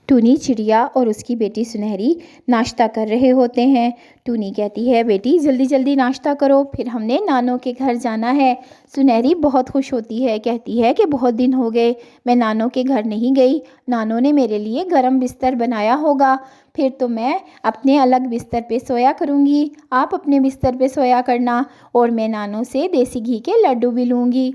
Tony چڑیا اور اس کی بیٹی سنہری ناشتہ کر رہے ہوتے ہیں۔ ٹونی کہتی ہے بیٹی جلدی جلدی ناشتہ کرو، پھر ہم نے نانو کے گھر جانا ہے۔ سنہری بہت خوش ہوتی ہے، کہتی ہے کہ بہت دن ہو گئے میں نانو کے گھر نہیں گئی، نانو نے میرے لیے گرم بستر بنایا ہوگا، پھر تو میں اپنے الگ بستر پہ سویا کروں گی، آپ اپنے بستر پہ سویا کرنا، اور میں نانو سے دیسی گھی کے لڈو بھی لوں گی۔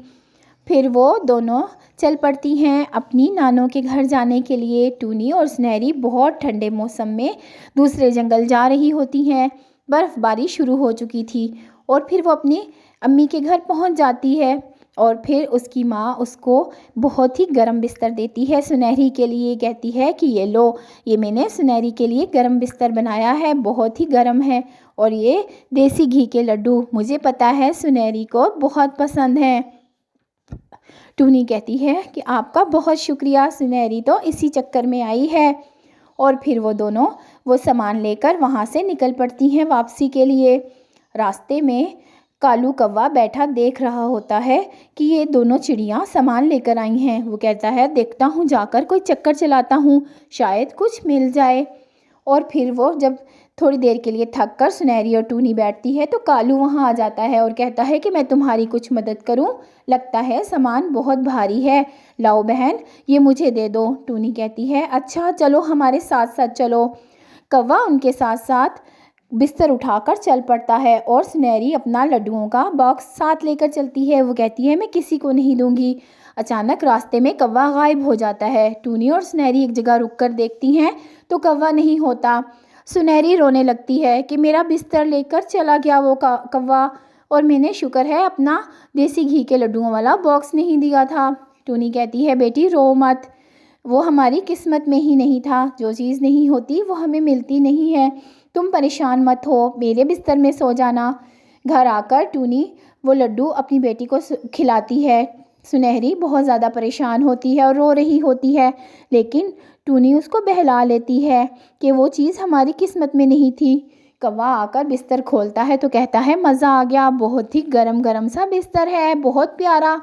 پھر وہ دونوں چل پڑتی ہیں اپنی نانو کے گھر جانے کے لیے۔ ٹونی اور سنہری بہت ٹھنڈے موسم میں دوسرے جنگل جا رہی ہوتی ہیں۔ برف باری شروع ہو چکی تھی اور پھر وہ اپنی امی کے گھر پہنچ جاتی ہے، اور پھر اس کی ماں اس کو بہت ہی گرم بستر دیتی ہے سنہری کے لیے، کہتی ہے کہ یہ لو، یہ میں نے سنہری کے لیے گرم بستر بنایا ہے، بہت ہی گرم ہے، اور یہ دیسی گھی کے لڈو مجھے پتا ہے سنہری کو بہت پسند ہیں۔ ٹونی کہتی ہے کہ آپ کا بہت شکریہ، سنہری تو اسی چکر میں آئی ہے، اور پھر وہ دونوں وہ سامان لے کر وہاں سے نکل پڑتی ہیں واپسی کے لیے۔ راستے میں کالو کوا بیٹھا دیکھ رہا ہوتا ہے کہ یہ دونوں چڑیاں سامان لے کر آئی ہیں۔ وہ کہتا ہے دیکھتا ہوں جا کر کوئی چکر چلاتا ہوں، شاید کچھ مل جائے۔ اور پھر وہ جب تھوڑی دیر کے لیے تھک کر سنہری اور ٹونی بیٹھتی ہے تو کالو وہاں آ جاتا ہے اور کہتا ہے کہ میں تمہاری کچھ مدد کروں، لگتا ہے سامان بہت بھاری ہے، لاؤ بہن یہ مجھے دے دو۔ ٹونی کہتی ہے اچھا چلو ہمارے ساتھ ساتھ چلو۔ کوا ان کے ساتھ ساتھ بستر اٹھا کر چل پڑتا ہے اور سنہری اپنا لڈوؤں کا باکس ساتھ لے کر چلتی ہے۔ وہ کہتی ہے میں کسی کو نہیں دوں گی۔ اچانک راستے میں کوا غائب ہو جاتا ہے۔ ٹونی اور سنہری ایک جگہ رک کر دیکھتی ہیں تو کوا نہیں ہوتا۔ سنہری رونے لگتی ہے کہ میرا بستر لے کر چلا گیا وہ کوا، اور میں نے شکر ہے اپنا دیسی گھی کے لڈوؤں والا باکس نہیں دیا تھا۔ ٹونی کہتی ہے بیٹی رو مت، وہ ہماری قسمت میں ہی نہیں تھا، جو چیز نہیں ہوتی وہ ہمیں ملتی نہیں ہے، تم پریشان مت ہو، میرے بستر میں سو جانا۔ گھر آ کر ٹونی وہ لڈو اپنی بیٹی کو کھلاتی ہے۔ سنہری بہت زیادہ پریشان ہوتی ہے اور رو رہی ہوتی ہے، لیکن ٹونی اس کو بہلا لیتی ہے کہ وہ چیز ہماری قسمت میں نہیں تھی۔ کوا آ کر بستر کھولتا ہے تو کہتا ہے مزہ آ گیا، بہت ہی گرم گرم سا بستر ہے، بہت پیارا،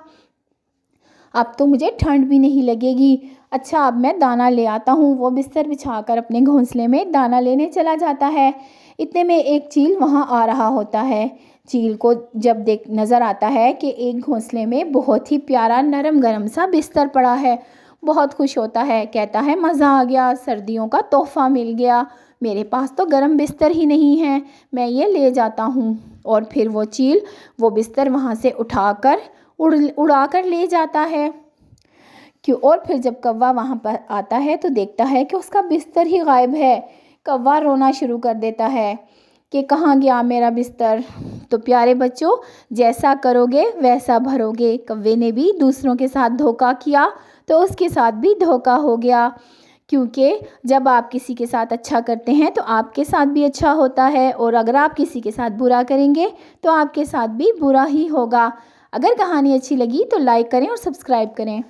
اب تو مجھے ٹھنڈ بھی نہیں لگے گی۔ اچھا اب میں دانا لے آتا ہوں۔ وہ بستر بچھا کر اپنے گھونسلے میں دانا لینے چلا جاتا ہے۔ اتنے میں ایک چیل وہاں آ رہا ہوتا ہے۔ چیل کو جب نظر آتا ہے کہ ایک گھونسلے میں بہت ہی پیارا نرم گرم سا بستر پڑا ہے، بہت خوش ہوتا ہے، کہتا ہے مزہ آ گیا، سردیوں کا تحفہ مل گیا، میرے پاس تو گرم بستر ہی نہیں ہے، میں یہ لے جاتا ہوں۔ اور پھر وہ چیل وہ بستر وہاں سے اٹھا کر اڑا کر لے جاتا ہے۔ اور پھر جب کوا وہاں پر آتا ہے تو دیکھتا ہے کہ اس کا بستر ہی غائب ہے۔ کوا رونا شروع کر دیتا ہے کہ کہاں گیا میرا بستر؟ تو پیارے بچوں، جیسا کرو گے ویسا بھرو گے۔ کوے نے بھی دوسروں کے ساتھ دھوکہ کیا تو اس کے ساتھ بھی دھوکہ ہو گیا، کیونکہ جب آپ کسی کے ساتھ اچھا کرتے ہیں تو آپ کے ساتھ بھی اچھا ہوتا ہے، اور اگر آپ کسی کے ساتھ برا کریں گے تو آپ کے ساتھ بھی برا ہی ہوگا۔ اگر کہانی اچھی لگی تو لائک کریں اور سبسکرائب کریں۔